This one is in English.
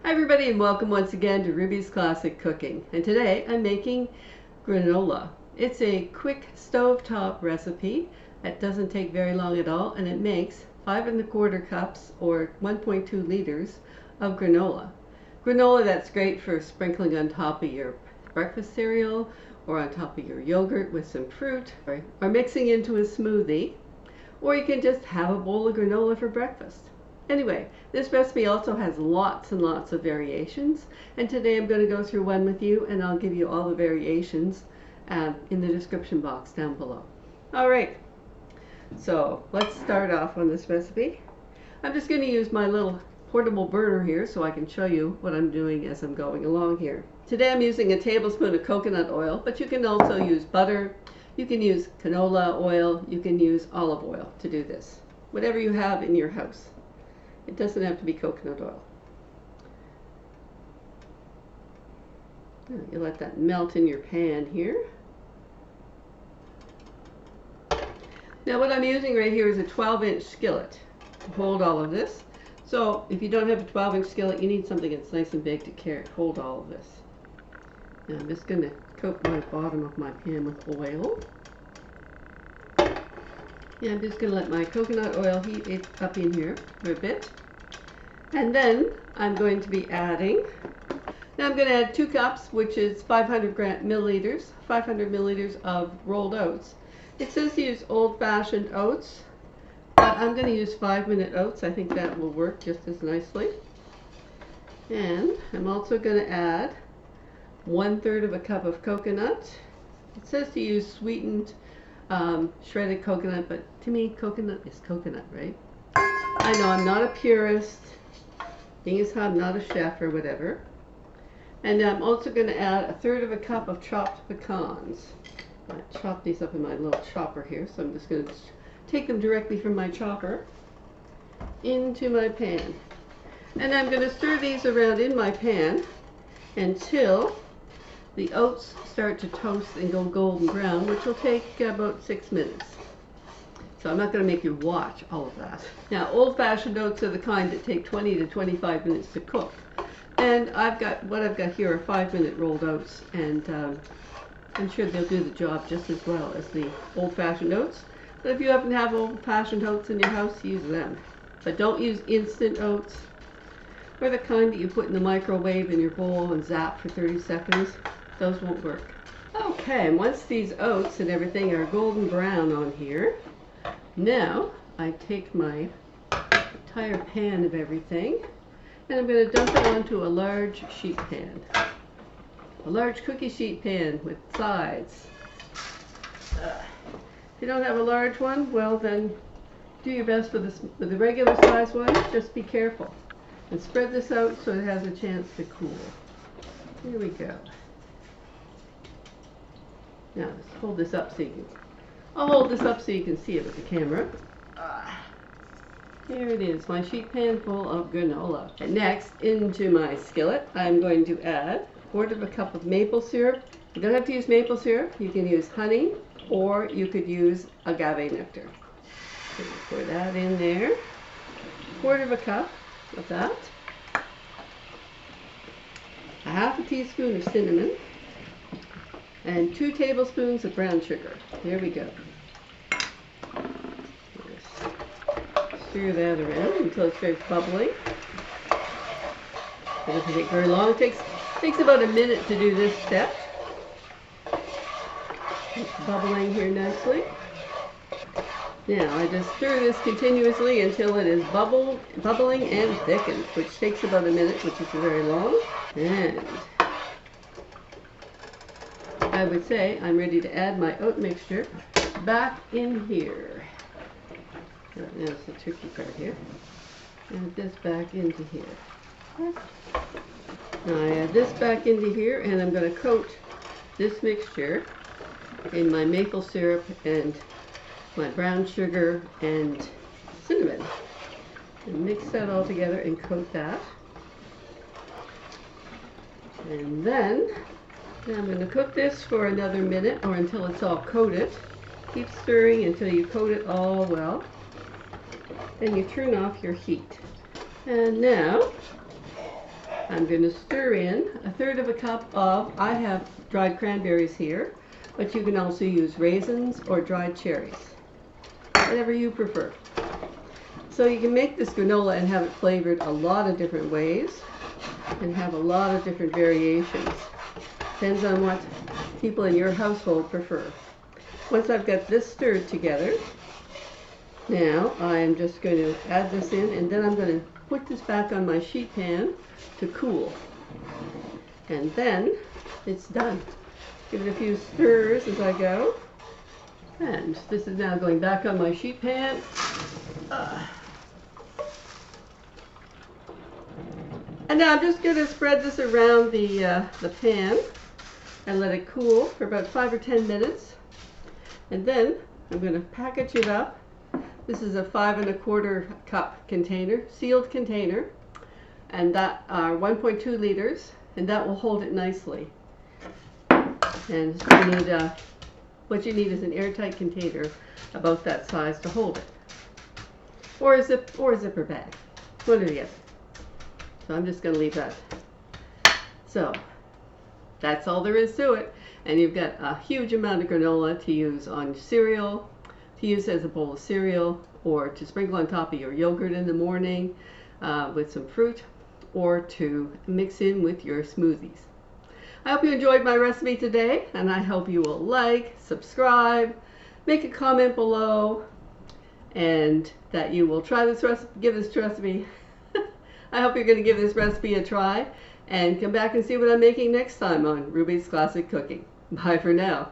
Hi everybody, and welcome once again to Ruby's Classic Cooking. And today I'm making granola. It's a quick stovetop recipe that doesn't take very long at all, and it makes 5¼ cups or 1.2 liters of granola. Granola that's great for sprinkling on top of your breakfast cereal or on top of your yogurt with some fruit, or mixing into a smoothie, or you can just have a bowl of granola for breakfast. Anyway, this recipe also has lots and lots of variations, and today I'm going to go through one with you, and I'll give you all the variations in the description box down below. Alright, so let's start off on this recipe. I'm just going to use my little portable burner here so I can show you what I'm doing as I'm going along here. Today I'm using a tablespoon of coconut oil, but you can also use butter, you can use canola oil, you can use olive oil to do this. Whatever you have in your house. It doesn't have to be coconut oil. You let that melt in your pan here. Now what I'm using right here is a 12-inch skillet to hold all of this. So if you don't have a 12-inch skillet, you need something that's nice and big to hold all of this. Now I'm just going to coat my bottom of my pan with oil. Yeah, I'm just going to let my coconut oil heat it up in here for a bit. And then I'm going to be adding, now I'm going to add 2 cups, which is 500 milliliters of rolled oats. It says to use old-fashioned oats, but I'm going to use 5-minute oats. I think that will work just as nicely. And I'm also going to add 1/3 cup of coconut. It says to use sweetened shredded coconut, but to me coconut is coconut, right? I know I'm not a purist, being as how I'm not a chef or whatever. And I'm also going to add 1/3 cup of chopped pecans. I chop these up in my little chopper here, so I'm just going to take them directly from my chopper into my pan. And I'm going to stir these around in my pan until the oats start to toast and go golden brown, which will take about 6 minutes. So I'm not going to make you watch all of that. Now, old-fashioned oats are the kind that take 20 to 25 minutes to cook. And what I've got here are 5-minute rolled oats, and I'm sure they'll do the job just as well as the old-fashioned oats. But if you happen to have old-fashioned oats in your house, use them. But don't use instant oats, or the kind that you put in the microwave in your bowl and zap for 30 seconds. Those won't work. Okay, and once these oats and everything are golden brown on here, now I take my entire pan of everything and I'm going to dump it onto a large sheet pan. A large cookie sheet pan with sides. If you don't have a large one, well then do your best with the regular size one. Just be careful. And spread this out so it has a chance to cool. Here we go. Now just hold this up so you can, I'll hold this up so you can see it with the camera. Here it is, my sheet pan full of granola. And next, into my skillet, I'm going to add 1/4 cup of maple syrup. You don't have to use maple syrup. You can use honey, or you could use agave nectar. So pour that in there. 1/4 cup of that. 1/2 teaspoon of cinnamon. And 2 tablespoons of brown sugar. Here we go. Stir that around until it's very bubbly. It doesn't take very long. It takes about a minute to do this step. It's bubbling here nicely. Now I just stir this continuously until it is bubbling and thickened, which takes about a minute, which is very long. And I would say I'm ready to add my oat mixture back in here. Now it's the tricky part here. Add this back into here. Now I add this back into here, and I'm going to coat this mixture in my maple syrup and my brown sugar and cinnamon. And mix that all together and coat that. And then I'm going to cook this for another minute or until it's all coated. Keep stirring until you coat it all well. Then you turn off your heat. And now I'm going to stir in 1/3 of a cup of, I have dried cranberries here, but you can also use raisins or dried cherries, whatever you prefer. So you can make this granola and have it flavored a lot of different ways and have a lot of different variations. Depends on what people in your household prefer. Once I've got this stirred together, now I'm just going to add this in, and then I'm going to put this back on my sheet pan to cool. And then it's done. Give it a few stirs as I go. And this is now going back on my sheet pan. And now I'm just going to spread this around the pan and let it cool for about 5 or 10 minutes. And then I'm going to package it up. This is a 5 1/4 cup container, sealed container, and that are 1.2 liters, and that will hold it nicely. And you need, what you need is an airtight container about that size to hold it, or a zipper bag, one or the other. So I'm just going to leave that. So that's all there is to it, and you've got a huge amount of granola to use on cereal, to use as a bowl of cereal, or to sprinkle on top of your yogurt in the morning with some fruit, or to mix in with your smoothies. I hope you enjoyed my recipe today, and I hope you will like, subscribe, make a comment below, and that you will try this recipe, give this recipe. I hope you're going to give this recipe a try, and come back and see what I'm making next time on Ruby's Classic Cooking. Bye for now.